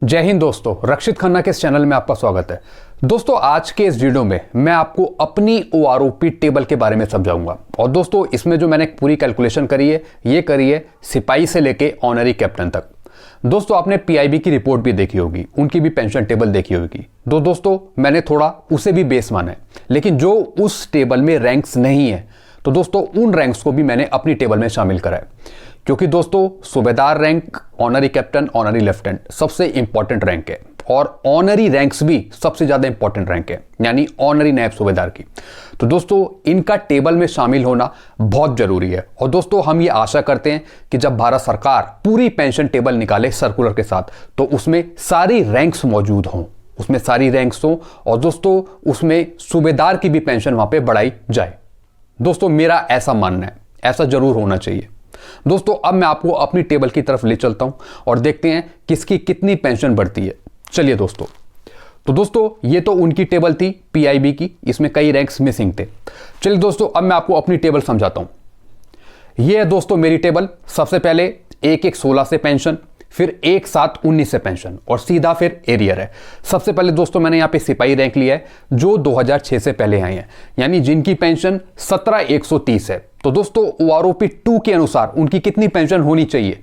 जय हिंद दोस्तों, रक्षित खन्ना के इस चैनल में आपका स्वागत है। दोस्तों आज के इस वीडियो में मैं आपको अपनी OROP टेबल के बारे में समझाऊंगा। और दोस्तों इसमें जो मैंने पूरी कैलकुलेशन करी है ये करी है सिपाही से लेके ऑनरी कैप्टन तक। दोस्तों आपने PIB की रिपोर्ट भी देखी होगी, उनकी भी पेंशन टेबल देखी होगी। दोस्तों मैंने थोड़ा उसे भी बेस माना है, लेकिन जो उस टेबल में रैंक्स नहीं है तो दोस्तों उन रैंक्स को भी मैंने अपनी टेबल में शामिल करा है। क्योंकि दोस्तों subedar rank, honorary captain, honorary lieutenant सबसे इंपॉर्टेंट रैंक है और ऑनरी रैंक्स भी सबसे ज्यादा इंपॉर्टेंट रैंक है, यानी ऑनरी नायब सूबेदार की। तो दोस्तों इनका टेबल में शामिल होना बहुत जरूरी है। और दोस्तों हम ये आशा करते हैं कि जब भारत सरकार पूरी पेंशन टेबल निकाले सर्कुलर के साथ तो उसमें सारी रैंक्स मौजूद हों, उसमें सारी रैंक्स हों और दोस्तों उसमें सूबेदार की भी पेंशन वहां पर बढ़ाई जाए। दोस्तों मेरा ऐसा मानना है, ऐसा जरूर होना चाहिए। दोस्तों अब मैं आपको अपनी टेबल की तरफ ले चलता हूं और देखते हैं किसकी कितनी पेंशन बढ़ती है। चलिए दोस्तों, तो दोस्तों ये तो उनकी टेबल थी PIB की, इसमें कई रैंक्स मिसिंग थे। चलिए दोस्तों अब मैं आपको अपनी टेबल समझाता हूं। ये है दोस्तों मेरी टेबल। सबसे पहले 1-1-16 से पेंशन, फिर 1-7-19 से पेंशन और सीधा फिर एरियर है। सबसे पहले दोस्तों मैंने यहां पे सिपाही रैंक लिया है जो 2006 से पहले आए हैं, यानी जिनकी पेंशन 17,130 है। तो दोस्तों OROP 2 के अनुसार उनकी कितनी पेंशन होनी चाहिए?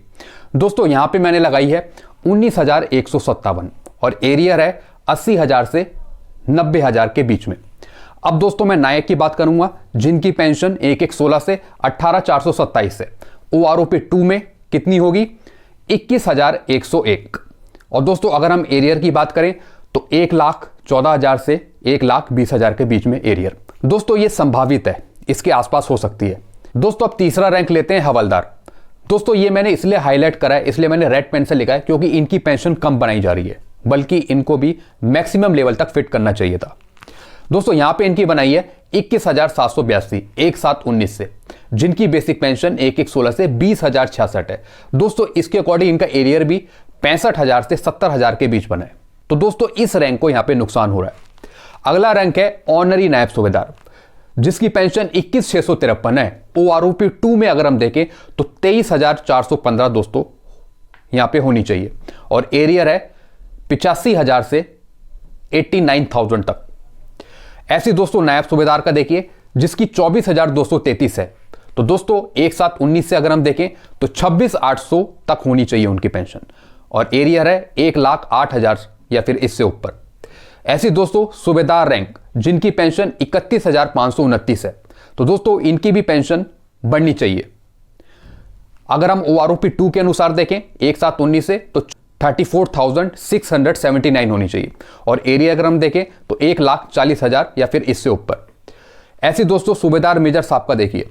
दोस्तों यहां पे मैंने लगाई है 19,157 और एरियर है 80,000 से 90,000 के बीच में। अब दोस्तों मैं नायक की बात करूंगा जिनकी पेंशन 1-1-16 से 18,427 है। OROP 2 में कितनी होगी? 21,101। और दोस्तों अगर हम एरियर की बात करें तो 1,14,000 से 1,20,000 के बीच में एरियर। दोस्तों ये संभावित है, इसके आसपास हो सकती है। दोस्तों अब तीसरा रैंक लेते हैं हवलदार। दोस्तों ये मैंने इसलिए हाईलाइट करा है, इसलिए मैंने रेड पेन से लिखा है क्योंकि इनकी पेंशन कम बनाई जा रही है, बल्कि इनको भी मैक्सिमम लेवल तक फिट करना चाहिए था। दोस्तों यहां पे इनकी बनाई है 21,782 1-7-19 से, जिनकी बेसिक पेंशन 1-1-16 से 20,066 है। दोस्तों इसके अकॉर्डिंग इनका एरियर भी 65,000 से 70,000 के बीच बना है। तो दोस्तों इस रैंक को यहां पे नुकसान हो रहा है। अगला रैंक है ऑनरी नायब सूबेदार, जिसकी पेंशन 21,653 है। OROP 2 में अगर हम देखें तो 23,415 दोस्तों यहां पे होनी चाहिए और एरियर है 85,000 से 89,000 तक। ऐसी दोस्तों नायब सूबेदार का देखिए जिसकी 24,233 है। तो दोस्तों 1-7-19 से अगर हम देखें तो 26,800 तक होनी चाहिए उनकी पेंशन और एरियर है 1,08,000 या फिर इससे ऊपर। ऐसी दोस्तों सूबेदार रैंक जिनकी पेंशन 31,529 है। तो दोस्तों इनकी भी पेंशन बढ़नी चाहिए। अगर हम OROP 2 के अनुसार देखें 1-7-19 से तो 34,679 होनी चाहिए और एरिया अगर हम देखें तो 1,40,000 या फिर इससे ऊपर। ऐसी दोस्तों सूबेदार मेजर साहब का देखिए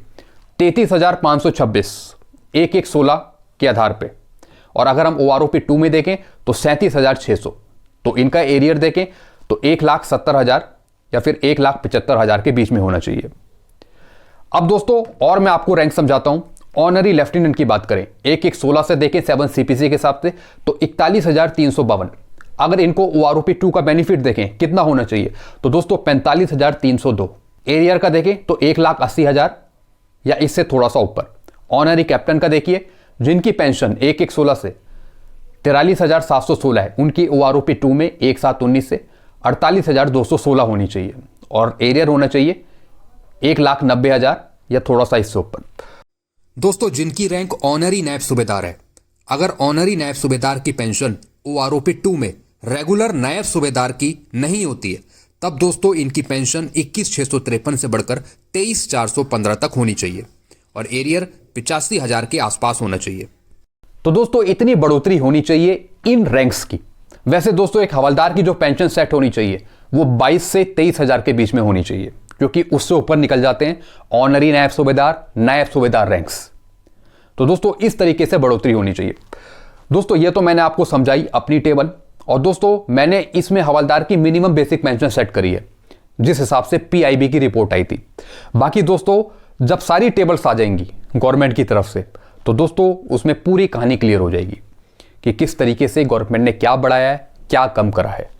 33,526 1-1-16 के आधार पे और अगर हम OROP 2 में देखें तो 37,600। तो इनका एरियर देखें तो 1,70,000 या फिर 1,75,000 के बीच में होना चाहिए। अब दोस्तों और मैं आपको रैंक समझाता हूं। ऑनरी लेफ्टिनेंट की बात करें 1-1-16 से देखें 7 CPC के हिसाब से तो 41,352। अगर इनको OROP 2 का बेनिफिट देखें कितना होना चाहिए तो दोस्तों 45,302। एरियर का देखें तो 1,80,000 या इससे थोड़ा सा ऊपर। ऑनरी कैप्टन का देखिए जिनकी पेंशन 1-1-16 से 43,716 है, उनकी OROP 2 में 1-7-19 से 48,216 होनी चाहिए और एरियर होना चाहिए 1,90,000 या थोड़ा सा इससे ऊपर। दोस्तों जिनकी रैंक ऑनरी नायब सूबेदार है, अगर ऑनरी नायब सूबेदार की पेंशन OROP 2 में रेगुलर नायब सूबेदार की नहीं होती है तब दोस्तों इनकी पेंशन 21,653 से बढ़कर 23,415 तक होनी चाहिए और एरियर 85,000 के आसपास होना चाहिए। तो दोस्तों इतनी बढ़ोतरी होनी चाहिए इन रैंक्स की। वैसे दोस्तों एक हवलदार की जो पेंशन सेट होनी चाहिए वो 22 से 23,000 के बीच में होनी चाहिए, क्योंकि उससे ऊपर निकल जाते हैं ऑनरी नायब सूबेदार रैंक्स। तो दोस्तों इस तरीके से बढ़ोतरी होनी चाहिए। दोस्तों ये तो मैंने आपको समझाई अपनी टेबल और दोस्तों मैंने इसमें हवलदार की मिनिमम बेसिक पेंशन सेट करी है जिस हिसाब से PIB की रिपोर्ट आई थी। बाकी दोस्तों जब सारी टेबल्स आ जाएंगी गवर्नमेंट की तरफ से तो दोस्तों उसमें पूरी कहानी क्लियर हो जाएगी कि किस तरीके से गवर्नमेंट ने क्या बढ़ाया है, क्या कम करा है।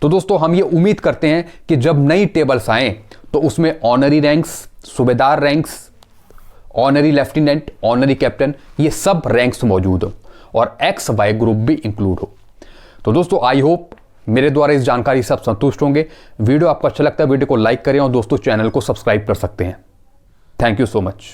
तो दोस्तों हम ये उम्मीद करते हैं कि जब नई टेबल्स आए तो उसमें honorary ranks, subedar ranks, honorary lieutenant, honorary captain, ये सब रैंक्स मौजूद हो और XY ग्रुप भी इंक्लूड हो। तो दोस्तों आई होप मेरे द्वारा इस जानकारी से आप संतुष्ट होंगे। वीडियो आपको अच्छा लगता है वीडियो को लाइक करें और दोस्तों चैनल को सब्सक्राइब कर सकते हैं। Thank you so much.